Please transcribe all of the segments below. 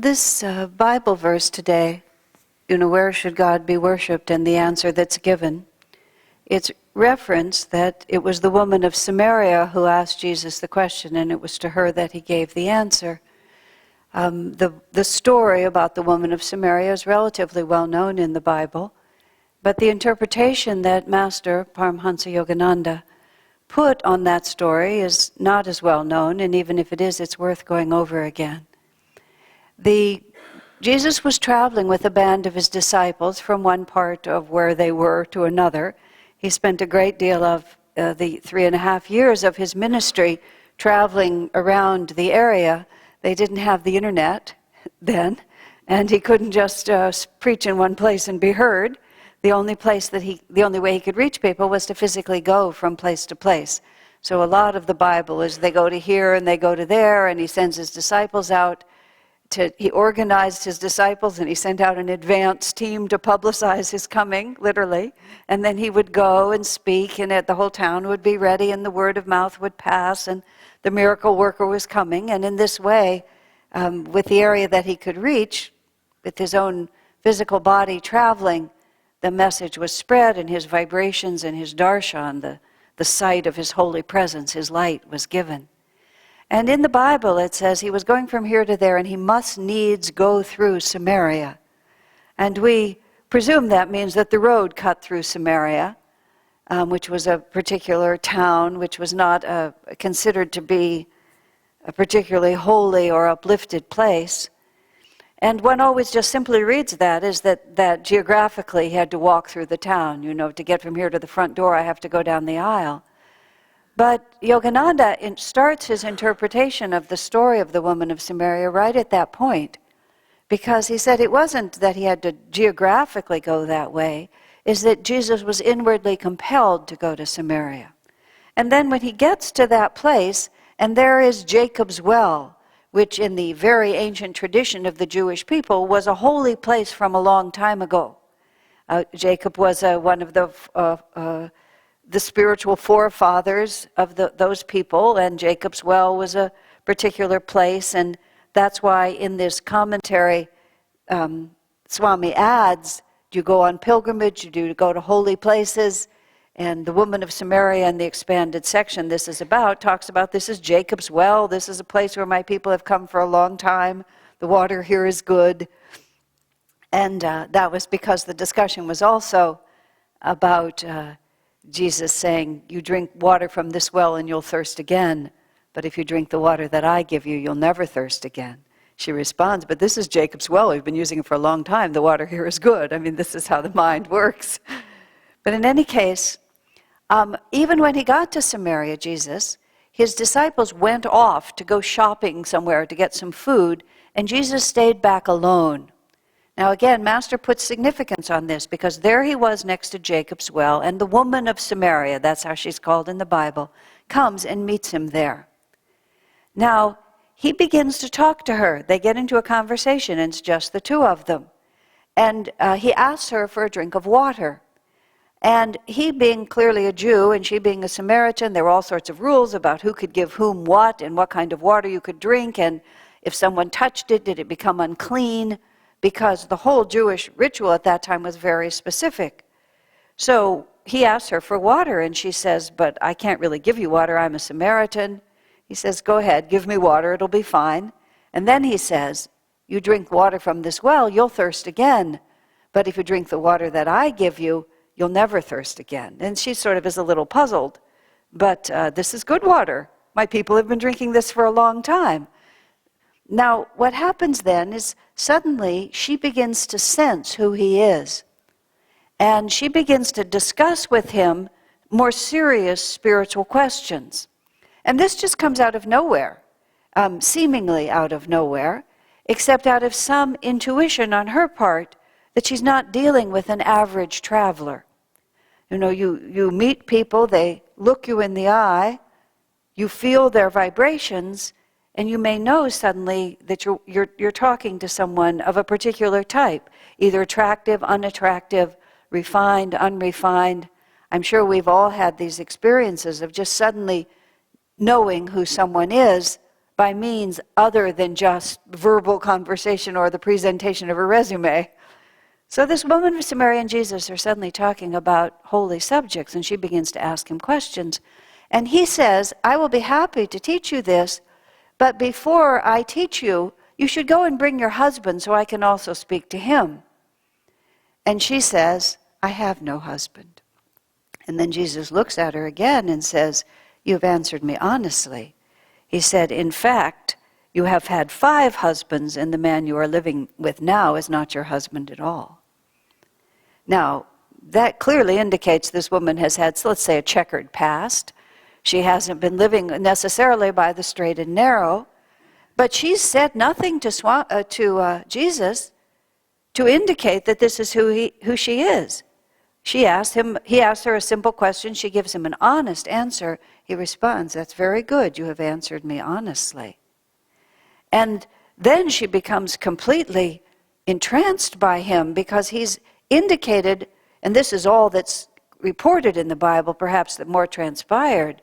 This Bible verse today, where should God be worshipped, and the answer that's given, it's reference that it was the woman of Samaria who asked Jesus the question, and it was to her that he gave the answer. The story about the woman of Samaria is relatively well known in the Bible, but the interpretation that Master Paramhansa Yogananda put on that story is not as well known, and even if it is, it's worth going over again. Jesus was traveling with a band of his disciples from one part of where they were to another. He spent a great deal of the 3.5 years of his ministry traveling around the area. They didn't have the internet then, and he couldn't just preach in one place and be heard. The only way he could reach people was to physically go from place to place. So a lot of the Bible is they go to here and they go to there, and he sends his disciples out. He organized his disciples, and he sent out an advance team to publicize his coming, literally. And then he would go and speak, and the whole town would be ready, and the word of mouth would pass, and the miracle worker was coming. And in this way, with the area that he could reach, with his own physical body traveling, the message was spread, and his vibrations and his darshan, the sight of his holy presence, his light, was given. And in the Bible it says he was going from here to there, and he must needs go through Samaria. And we presume that means that the road cut through Samaria, which was a particular town, which was not considered to be a particularly holy or uplifted place. And one always just simply reads that as that geographically he had to walk through the town. To get from here to the front door, I have to go down the aisle. But Yogananda starts his interpretation of the story of the woman of Samaria right at that point, because he said it wasn't that he had to geographically go that way, is that Jesus was inwardly compelled to go to Samaria. And then when he gets to that place, and there is Jacob's well, which in the very ancient tradition of the Jewish people was a holy place from a long time ago. Jacob was one of the spiritual forefathers of those people, and Jacob's well was a particular place, and that's why in this commentary, Swami adds, do you go on pilgrimage, do you go to holy places? And the woman of Samaria in the expanded section this is about, talks about this is Jacob's well, this is a place where my people have come for a long time, the water here is good. And that was because the discussion was also about Jesus saying, you drink water from this well and you'll thirst again, but if you drink the water that I give you, you'll never thirst again. She responds, but this is Jacob's well, we've been using it for a long time, the water here is good. I mean, this is how the mind works. But in any case, even when he got to Samaria, Jesus, his disciples went off to go shopping somewhere to get some food, and Jesus stayed back alone. Now again, Master puts significance on this, because there he was next to Jacob's well, and the woman of Samaria, that's how she's called in the Bible, comes and meets him there. Now, he begins to talk to her. They get into a conversation, and it's just the two of them. And he asks her for a drink of water. And he being clearly a Jew, and she being a Samaritan, there were all sorts of rules about who could give whom what, and what kind of water you could drink, and if someone touched it, did it become unclean? Because the whole Jewish ritual at that time was very specific. So he asks her for water, and she says, but I can't really give you water, I'm a Samaritan. He says, go ahead, give me water, it'll be fine. And then he says, you drink water from this well, you'll thirst again. But if you drink the water that I give you, you'll never thirst again. And she sort of is a little puzzled. But this is good water. My people have been drinking this for a long time. Now, what happens then is suddenly she begins to sense who he is. And she begins to discuss with him more serious spiritual questions. And this just comes out of nowhere, seemingly out of nowhere, except out of some intuition on her part that she's not dealing with an average traveler. You meet people, they look you in the eye, you feel their vibrations, and you may know suddenly that you're talking to someone of a particular type, either attractive, unattractive, refined, unrefined. I'm sure we've all had these experiences of just suddenly knowing who someone is by means other than just verbal conversation or the presentation of a resume. So this woman of Samaria and Jesus are suddenly talking about holy subjects, and she begins to ask him questions. And he says, I will be happy to teach you this, but before I teach you, you should go and bring your husband so I can also speak to him. And she says, I have no husband. And then Jesus looks at her again and says, you've answered me honestly. He said, in fact, you have had 5 husbands, and the man you are living with now is not your husband at all. Now, that clearly indicates this woman has had, let's say, a checkered past. She hasn't been living necessarily by the straight and narrow, but she's said nothing to Jesus to indicate that this is who she is. He asked her a simple question. She gives him an honest answer. He responds, that's very good. You have answered me honestly. And then she becomes completely entranced by him because he's indicated, and this is all that's reported in the Bible, perhaps that more transpired,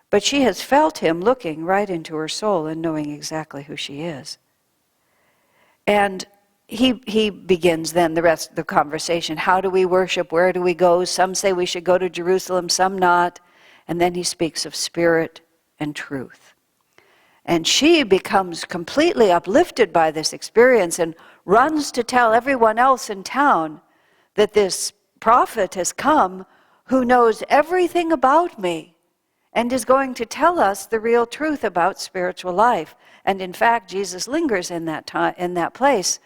but she has felt him looking right into her soul and knowing exactly who she is. And he begins then the rest of the conversation. How do we worship? Where do we go? Some say we should go to Jerusalem, some not. And then he speaks of spirit and truth. And she becomes completely uplifted by this experience and runs to tell everyone else in town that this prophet has come who knows everything about me and is going to tell us the real truth about spiritual life. And in fact, Jesus lingers in that place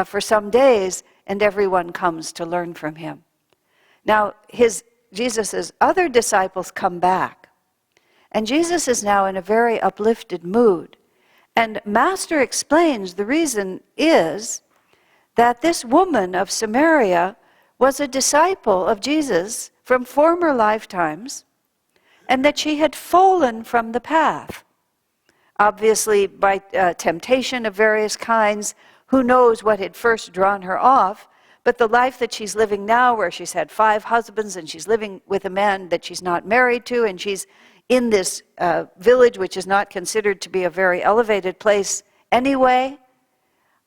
for some days, and everyone comes to learn from him. Now, Jesus' other disciples come back, and Jesus is now in a very uplifted mood. And Master explains the reason is that this woman of Samaria was a disciple of Jesus from former lifetimes, and that she had fallen from the path. Obviously, by temptation of various kinds, who knows what had first drawn her off, but the life that she's living now, where she's had 5 husbands and she's living with a man that she's not married to, and she's in this village which is not considered to be a very elevated place anyway,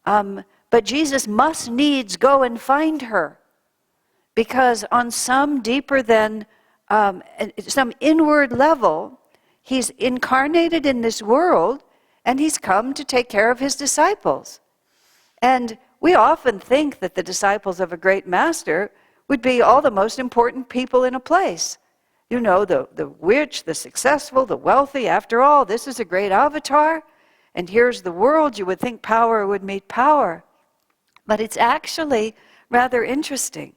but Jesus must needs go and find her, because on some deeper than some inward level, he's incarnated in this world, and he's come to take care of his disciples. And we often think that the disciples of a great master would be all the most important people in a place. You know, the rich, the successful, the wealthy. After all, this is a great avatar, and here's the world. You would think power would meet power. But it's actually rather interesting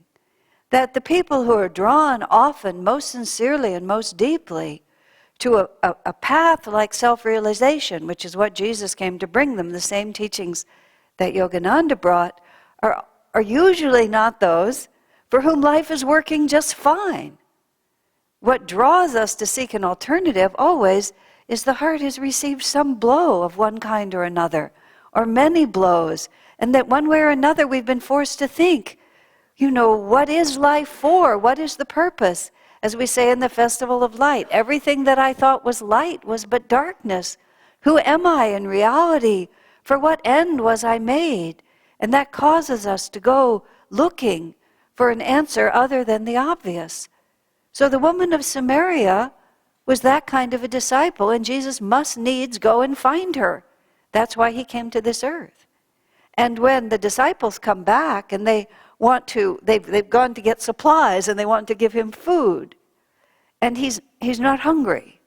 that the people who are drawn often most sincerely and most deeply to a path like self-realization, which is what Jesus came to bring them, the same teachings that Yogananda brought, are usually not those for whom life is working just fine. What draws us to seek an alternative always is the heart has received some blow of one kind or another, or many blows, and that one way or another we've been forced to think, you know, what is life for? What is the purpose? As we say in the Festival of Light, everything that I thought was light was but darkness. Who am I in reality? For what end was I made? And that causes us to go looking for an answer other than the obvious. So the woman of Samaria was that kind of a disciple, and Jesus must needs go and find her. That's why he came to this earth. And when the disciples come back and they've gone to get supplies and they want to give him food, and he's not hungry.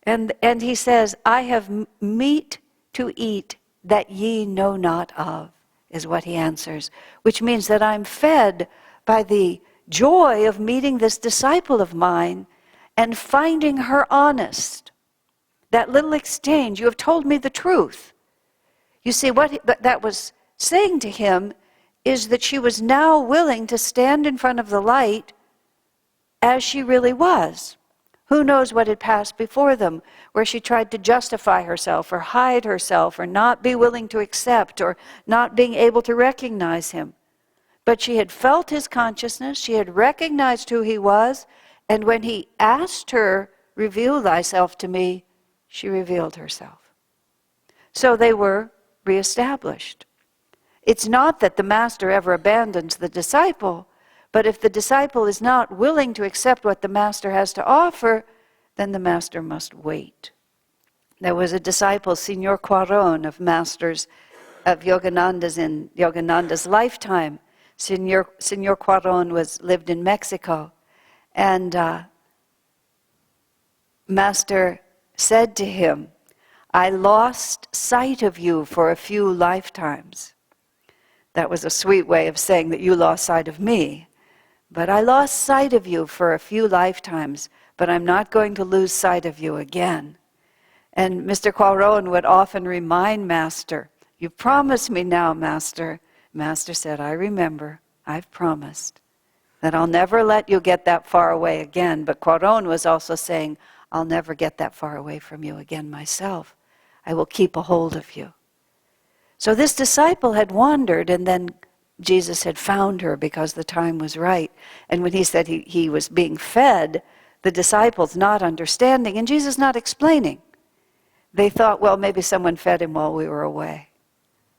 And he says, I have meat to eat that ye know not of, is what he answers, which means that I'm fed by the joy of meeting this disciple of mine and finding her honest. That little exchange, you have told me the truth. You see, what that was saying to him is that she was now willing to stand in front of the light as she really was. Who knows what had passed before them, where she tried to justify herself or hide herself or not be willing to accept or not being able to recognize him. But she had felt his consciousness, she had recognized who he was, and when he asked her, reveal thyself to me, she revealed herself. So they were reestablished. It's not that the master ever abandons the disciple, but if the disciple is not willing to accept what the master has to offer, then the master must wait. There was a disciple, Signor Quaron, of masters of Yogananda's in Yogananda's lifetime. Signor Quaron lived in Mexico, and Master said to him, "I lost sight of you for a few lifetimes." That was a sweet way of saying that you lost sight of me. But I lost sight of you for a few lifetimes, but I'm not going to lose sight of you again. And Mr. Quaron would often remind Master, "You promised me now, Master." Master said, "I remember. I've promised that I'll never let you get that far away again." But Quaron was also saying, "I'll never get that far away from you again myself. I will keep a hold of you." So this disciple had wandered, and then Jesus had found her because the time was right. And when he said he was being fed, the disciples not understanding, and Jesus not explaining. They thought, well, maybe someone fed him while we were away.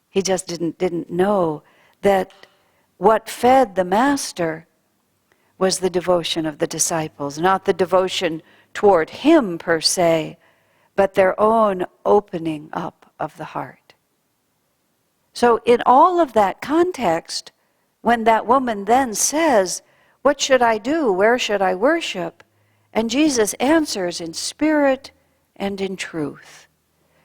He just didn't know that what fed the master was the devotion of the disciples, not the devotion toward him per se, but their own opening up of the heart. So in all of that context, when that woman then says, "What should I do? Where should I worship?" And Jesus answers in spirit and in truth.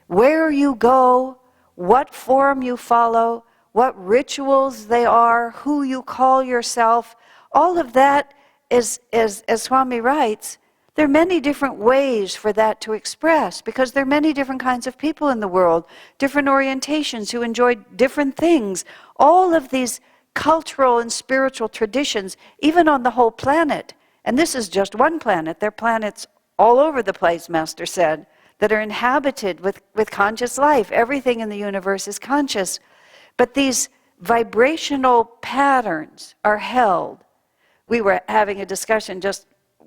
Where you go, what form you follow, what rituals they are, who you call yourself, all of that is, as Swami writes, there are many different ways for that to express, because there are many different kinds of people in the world, different orientations who enjoy different things. All of these cultural and spiritual traditions, even on the whole planet, and this is just one planet, there are planets all over the place, Master said, that are inhabited with conscious life. Everything in the universe is conscious. But these vibrational patterns are held. We were having a discussion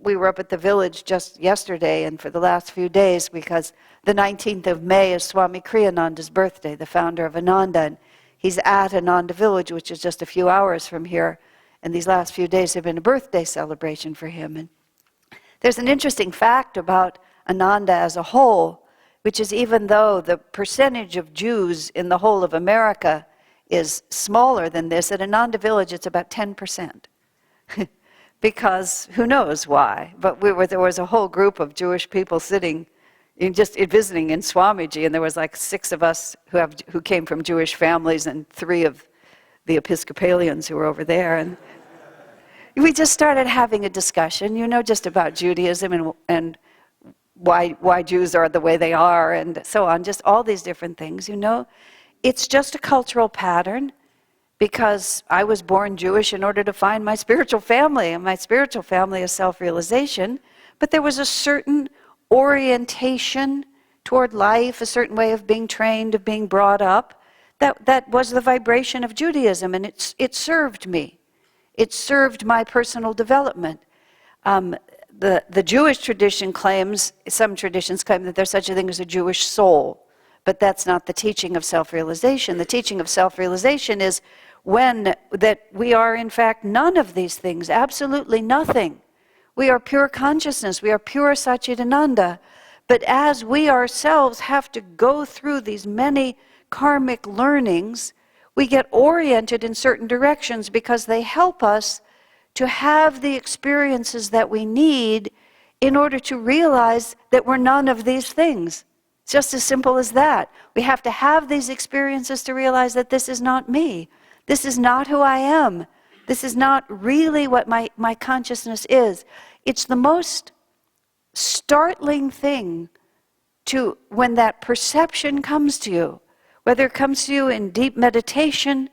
we were up at the village just yesterday and for the last few days, because the 19th of May is Swami Kriyananda's birthday, the founder of Ananda. And he's at Ananda village, which is just a few hours from here. And these last few days have been a birthday celebration for him. And there's an interesting fact about Ananda as a whole, which is even though the percentage of Jews in the whole of America is smaller than this, at Ananda village it's about 10%. Because who knows why, but there was a whole group of Jewish people sitting, just visiting in Swamiji, and there was like 6 of us who came from Jewish families and 3 of the Episcopalians who were over there, and we just started having a discussion, just about Judaism and why Jews are the way they are, and so on, just all these different things, It's just a cultural pattern, because I was born Jewish in order to find my spiritual family, and my spiritual family is self-realization, but there was a certain orientation toward life, a certain way of being trained, of being brought up, that was the vibration of Judaism, and it served me. It served my personal development. The Jewish tradition claims, some traditions claim that there's such a thing as a Jewish soul, but that's not the teaching of self-realization. The teaching of self-realization is that we are in fact none of these things, absolutely nothing. We are pure consciousness, we are pure Satchidananda. But as we ourselves have to go through these many karmic learnings, we get oriented in certain directions because they help us to have the experiences that we need in order to realize that we're none of these things. It's just as simple as that. We have to have these experiences to realize that this is not me. This is not who I am. This is not really what my consciousness is. It's the most startling thing when that perception comes to you, whether it comes to you in deep meditation,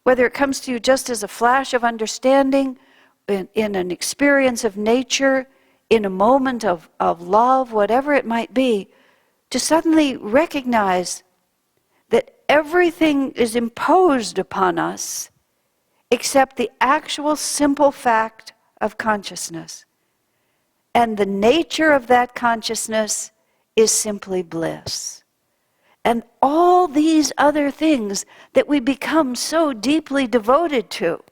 whether it comes to you just as a flash of understanding, in an experience of nature, in a moment of love, whatever it might be, to suddenly recognize that everything is imposed upon us except the actual simple fact of consciousness. And the nature of that consciousness is simply bliss. and all these other things that we become so deeply devoted to.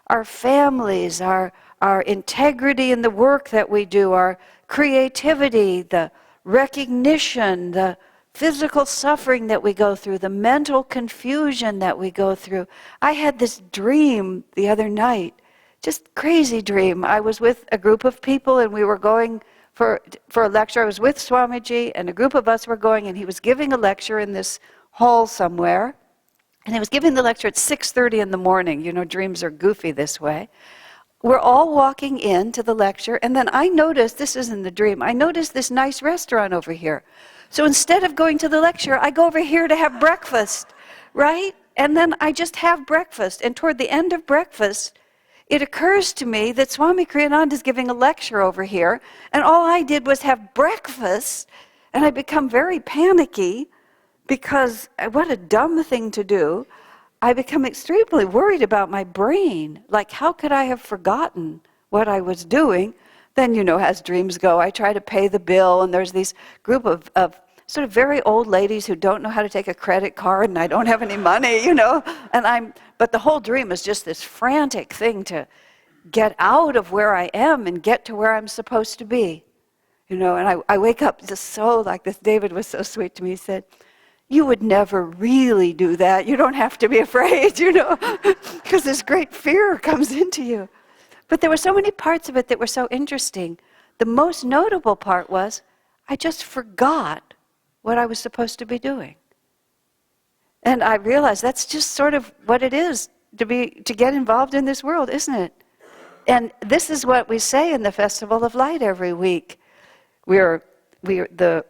Our families, our integrity in the work that we do, our creativity, the recognition, the physical suffering that we go through, the mental confusion that we go through. I had this dream the other night, just crazy dream. I was with a group of people and we were going for a lecture. I was with Swamiji and a group of us were going, and he was giving a lecture in this hall somewhere. And he was giving the lecture at 6:30 in the morning. You know, dreams are goofy this way. We're all walking in to the lecture, and then I noticed, this isn't the dream, I noticed this nice restaurant over here. So instead of going to the lecture, I go over here to have breakfast, right? And then I just have breakfast. And toward the end of breakfast, it occurs to me that Swami Kriyananda is giving a lecture over here, and all I did was have breakfast, and I become very panicky, because what a dumb thing to do. I become extremely worried about my brain. Like, how could I have forgotten what I was doing? Then, you know, as dreams go, I try to pay the bill, and there's these group of sort of very old ladies who don't know how to take a credit card, and I don't have any money, you know. But the whole dream is just this frantic thing to get out of where I am and get to where I'm supposed to be. You know, and I wake up just so like this. David was so sweet to me. He said, "You would never really do that. You don't have to be afraid, you know," because this great fear comes into you. But there were so many parts of it that were so interesting. The most notable part was I just forgot what I was supposed to be doing. And I realized that's just sort of what it is to get involved in this world, isn't it? And this is what we say in the Festival of Light every week. We're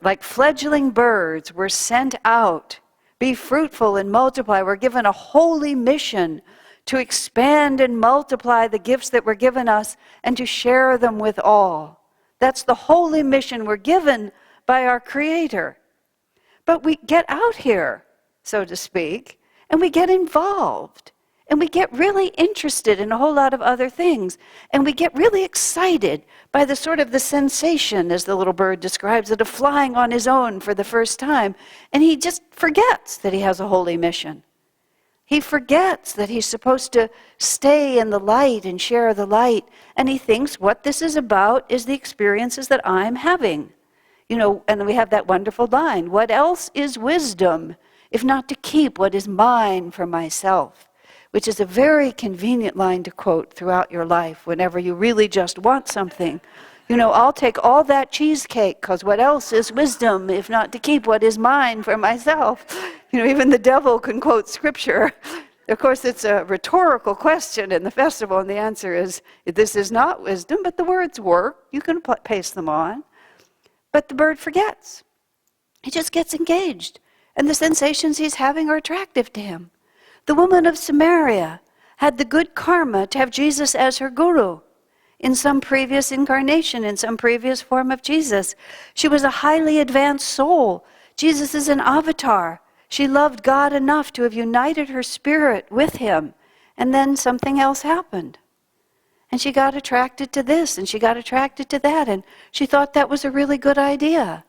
like fledgling birds, we're sent out. Be fruitful and multiply. We're given a holy mission to expand and multiply the gifts that were given us and to share them with all. That's the holy mission we're given by our Creator. But we get out here, so to speak, and we get involved. And we get really interested in a whole lot of other things. And we get really excited by the sort of the sensation, as the little bird describes it, of flying on his own for the first time. And he just forgets that he has a holy mission. He forgets that he's supposed to stay in the light and share the light. And he thinks what this is about is the experiences that I'm having. You know, and we have that wonderful line, "What else is wisdom if not to keep what is mine for myself?" Which is a very convenient line to quote throughout your life whenever you really just want something. You know, I'll take all that cheesecake, because what else is wisdom if not to keep what is mine for myself? You know, even the devil can quote scripture. Of course, it's a rhetorical question in the festival, and the answer is, this is not wisdom, but the words work. You can paste them on. But the bird forgets. He just gets engaged, and the sensations he's having are attractive to him. The woman of Samaria had the good karma to have Jesus as her guru in some previous incarnation, in some previous form of Jesus. She was a highly advanced soul. Jesus is an avatar. She loved God enough to have united her spirit with him, and then something else happened. And she got attracted to this, and she got attracted to that, and she thought that was a really good idea.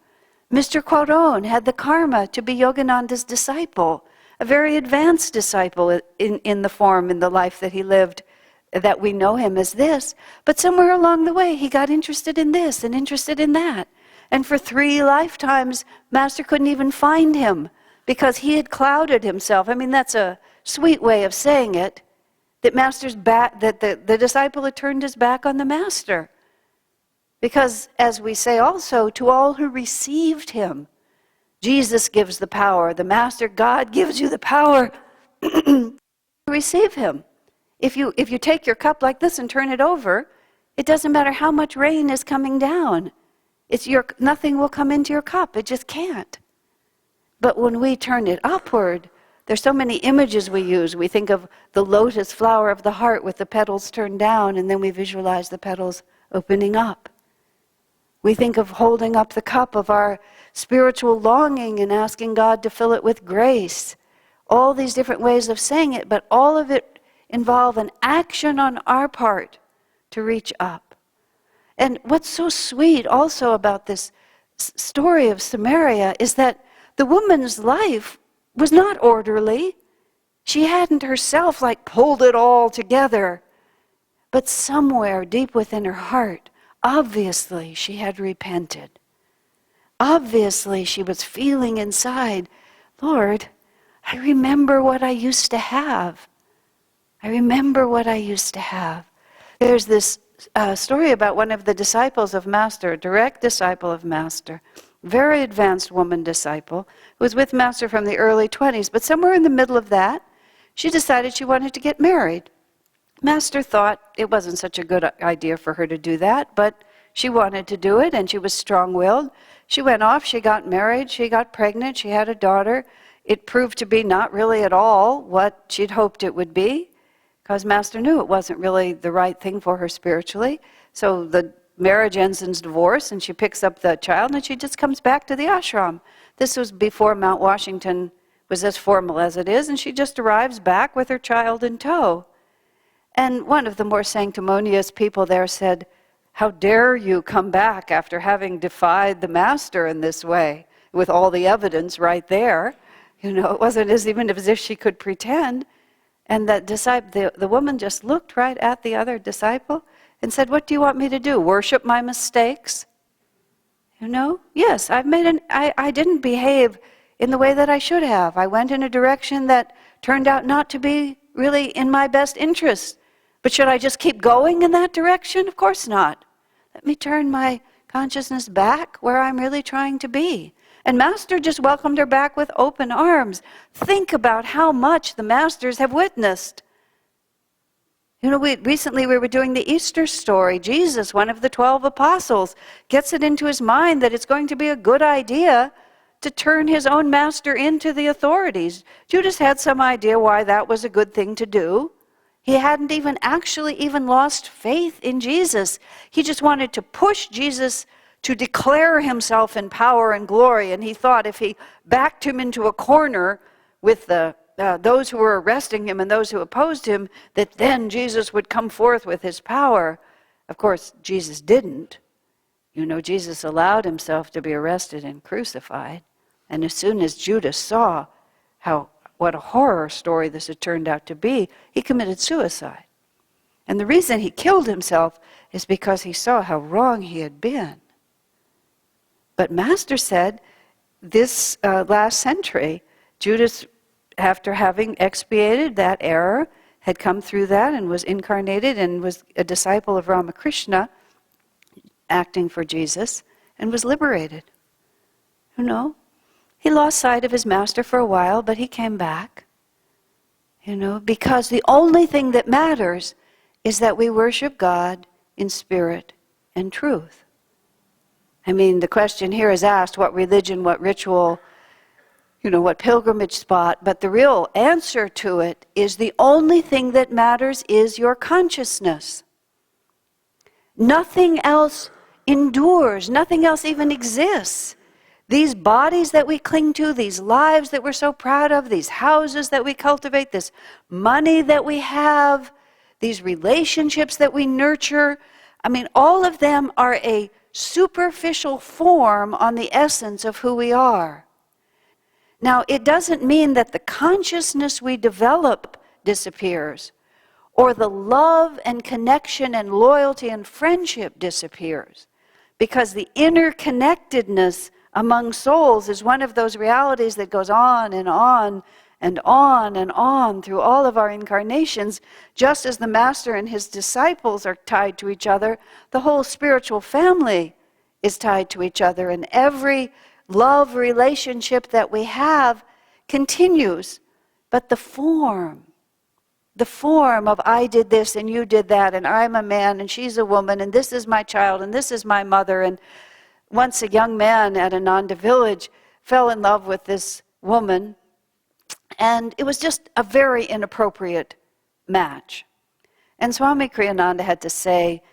Mr. Quaron had the karma to be Yogananda's disciple, a very advanced disciple in the form, in the life that he lived, that we know him as this. But somewhere along the way, he got interested in this and interested in that. And for 3 lifetimes, Master couldn't even find him because he had clouded himself. I mean, that's a sweet way of saying it, that Master's back, that the disciple had turned his back on the Master. Because, as we say also, to all who received him, Jesus gives the power. The Master, God, gives you the power to receive him. If you take your cup like this and turn it over, it doesn't matter how much rain is coming down. Nothing will come into your cup. It just can't. But when we turn it upward, there's so many images we use. We think of the lotus flower of the heart with the petals turned down, and then we visualize the petals opening up. We think of holding up the cup of our spiritual longing and asking God to fill it with grace. All these different ways of saying it, but all of it involve an action on our part to reach up. And what's so sweet also about this story of Samaria is that the woman's life was not orderly. She hadn't herself pulled it all together. But somewhere deep within her heart, obviously she had repented. Obviously she was feeling inside, Lord, I remember what I used to have. I remember what I used to have. There's this story about one of the disciples of Master, a direct disciple of Master, very advanced woman disciple, who was with Master from the early 20s, but somewhere in the middle of that, she decided she wanted to get married. Master thought it wasn't such a good idea for her to do that, but she wanted to do it, and she was strong-willed. She went off, she got married, she got pregnant, she had a daughter. It proved to be not really at all what she'd hoped it would be, because Master knew it wasn't really the right thing for her spiritually. So the marriage ends in divorce, and she picks up the child, and she just comes back to the ashram. This was before Mount Washington was as formal as it is, and she just arrives back with her child in tow. And one of the more sanctimonious people there said, how dare you come back after having defied the Master in this way, with all the evidence right there. It wasn't even as if she could pretend. And that disciple, the woman just looked right at the other disciple and said, what do you want me to do, worship my mistakes? Yes, I didn't behave in the way that I should have. I went in a direction that turned out not to be really in my best interest. But should I just keep going in that direction? Of course not. Let me turn my consciousness back where I'm really trying to be. And Master just welcomed her back with open arms. Think about how much the Masters have witnessed. Recently we were doing the Easter story. Jesus, one of the 12 apostles, gets it into his mind that it's going to be a good idea to turn his own Master into the authorities. Judas had some idea why that was a good thing to do. He hadn't even lost faith in Jesus. He just wanted to push Jesus to declare himself in power and glory. And he thought if he backed him into a corner with those who were arresting him and those who opposed him, that then Jesus would come forth with his power. Of course, Jesus didn't. Jesus allowed himself to be arrested and crucified. And as soon as Judas saw what a horror story this had turned out to be, he committed suicide. And the reason he killed himself is because he saw how wrong he had been. But Master said, this last century, Judas, after having expiated that error, had come through that and was incarnated and was a disciple of Ramakrishna, acting for Jesus, and was liberated. He lost sight of his Master for a while, but he came back. Because the only thing that matters is that we worship God in spirit and truth. The question here is asked, what religion, what ritual, what pilgrimage spot, but the real answer to it is the only thing that matters is your consciousness. Nothing else endures, nothing else even exists. These bodies that we cling to, these lives that we're so proud of, these houses that we cultivate, this money that we have, these relationships that we nurture, all of them are a superficial form on the essence of who we are. Now, it doesn't mean that the consciousness we develop disappears, or the love and connection and loyalty and friendship disappears, because the interconnectedness among souls is one of those realities that goes on and on and on and on through all of our incarnations. Just as the Master and his disciples are tied to each other, the whole spiritual family is tied to each other, and every love relationship that we have continues. But the form of I did this and you did that, and I'm a man and she's a woman, and this is my child and this is my mother. And once a young man at Ananda village fell in love with this woman, and it was just a very inappropriate match. And Swami Kriyananda had to say,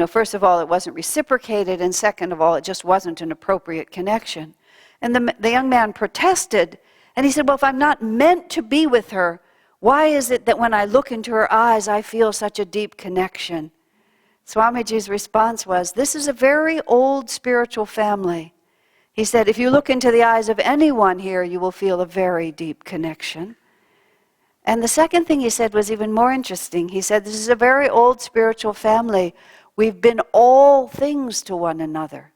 first of all, it wasn't reciprocated, and second of all, it just wasn't an appropriate connection. And the young man protested, and he said, well, if I'm not meant to be with her, why is it that when I look into her eyes, I feel such a deep connection? Swamiji's response was, this is a very old spiritual family. He said, if you look into the eyes of anyone here, you will feel a very deep connection. And the second thing he said was even more interesting. He said, this is a very old spiritual family. We've been all things to one another.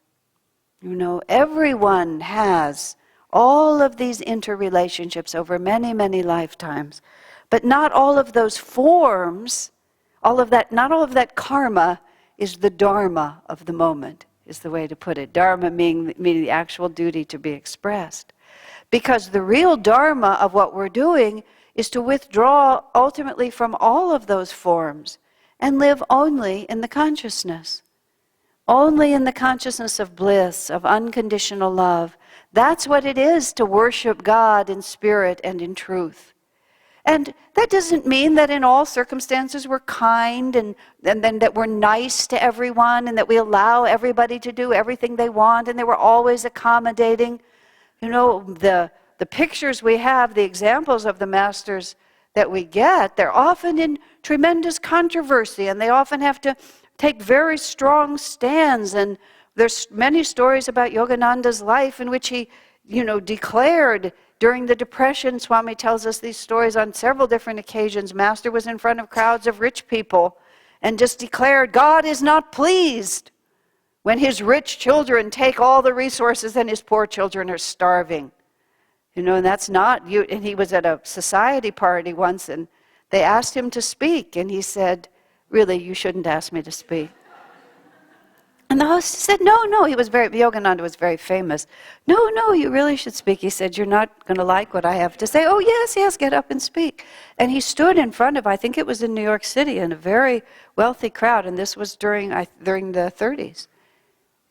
You know, everyone has all of these interrelationships over many, many lifetimes. But not all of those forms, not all of that karma is the dharma of the moment, is the way to put it. Dharma meaning the actual duty to be expressed. Because the real dharma of what we're doing is to withdraw ultimately from all of those forms and live only in the consciousness. Only in the consciousness of bliss, of unconditional love. That's what it is to worship God in spirit and in truth. And that doesn't mean that in all circumstances we're kind and then that we're nice to everyone and that we allow everybody to do everything they want and that we're always accommodating. You know, the pictures we have, the examples of the masters that we get, they're often in tremendous controversy and they often have to take very strong stands. And there's many stories about Yogananda's life in which he, declared during the Depression. Swami tells us these stories on several different occasions. Master was in front of crowds of rich people and just declared, God is not pleased when his rich children take all the resources and his poor children are starving. And that's not you. And he was at a society party once and they asked him to speak and he said, really, you shouldn't ask me to speak. And the host said, no, Yogananda was very famous. No, you really should speak. He said, you're not going to like what I have to say. Oh, yes, get up and speak. And he stood in front of, I think it was in New York City, in a very wealthy crowd, and this was during the 30s.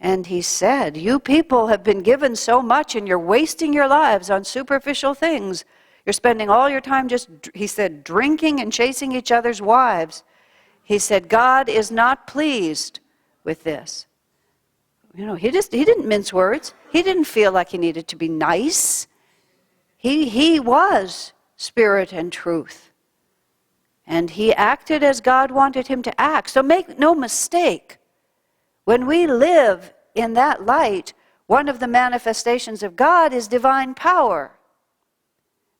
And he said, you people have been given so much and you're wasting your lives on superficial things. You're spending all your time he said, drinking and chasing each other's wives. He said, God is not pleased with this. He didn't mince words. He didn't feel like he needed to be nice. He was spirit and truth. And he acted as God wanted him to act. So make no mistake, when we live in that light, one of the manifestations of God is divine power.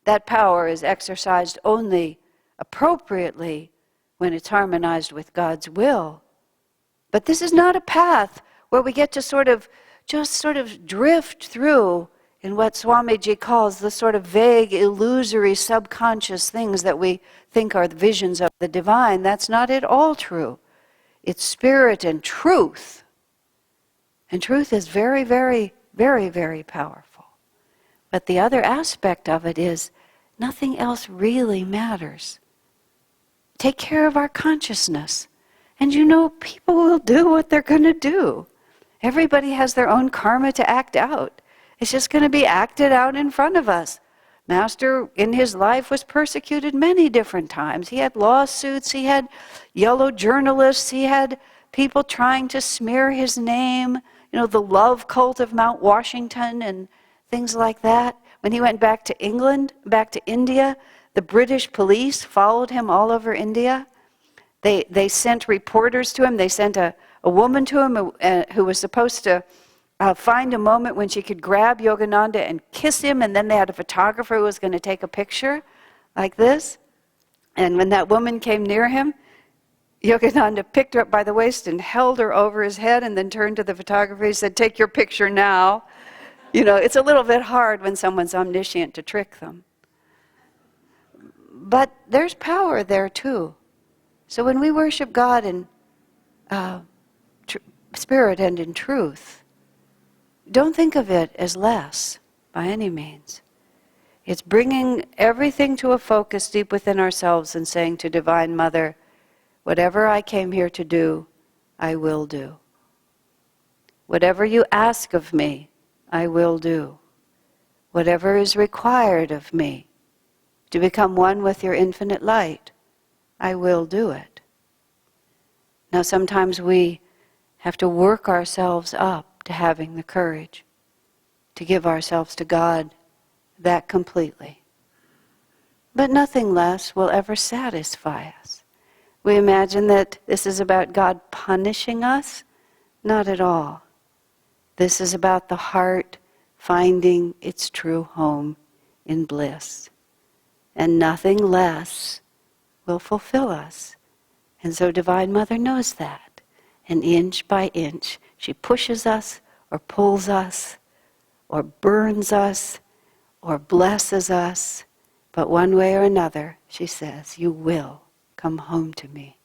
That power is exercised only appropriately when it's harmonized with God's will. But this is not a path where we get to just drift through in what Swamiji calls the sort of vague, illusory, subconscious things that we think are the visions of the divine. That's not at all true. It's spirit and truth. And truth is very, very, very, very powerful. But the other aspect of it is nothing else really matters. Take care of our consciousness. And people will do what they're going to do. Everybody has their own karma to act out. It's just going to be acted out in front of us. Master, in his life, was persecuted many different times. He had lawsuits, he had yellow journalists, he had people trying to smear his name, the love cult of Mount Washington and things like that. When he went back to England, back to India, the British police followed him all over India. They sent reporters to him. They sent a woman to him who was supposed to find a moment when she could grab Yogananda and kiss him, and then they had a photographer who was going to take a picture like this. And when that woman came near him, Yogananda picked her up by the waist and held her over his head and then turned to the photographer. He said, take your picture now. It's a little bit hard when someone's omniscient to trick them. But there's power there too. So when we worship God in spirit and in truth, don't think of it as less by any means. It's bringing everything to a focus deep within ourselves and saying to Divine Mother, whatever I came here to do, I will do. Whatever you ask of me, I will do. Whatever is required of me to become one with your infinite light, I will do it. Now sometimes we have to work ourselves up to having the courage to give ourselves to God that completely. But nothing less will ever satisfy us. We imagine that this is about God punishing us. Not at all. This is about the heart finding its true home in bliss. And nothing less will fulfill us. And so Divine Mother knows that. And inch by inch, she pushes us or pulls us or burns us or blesses us. But one way or another, she says, you will come home to me.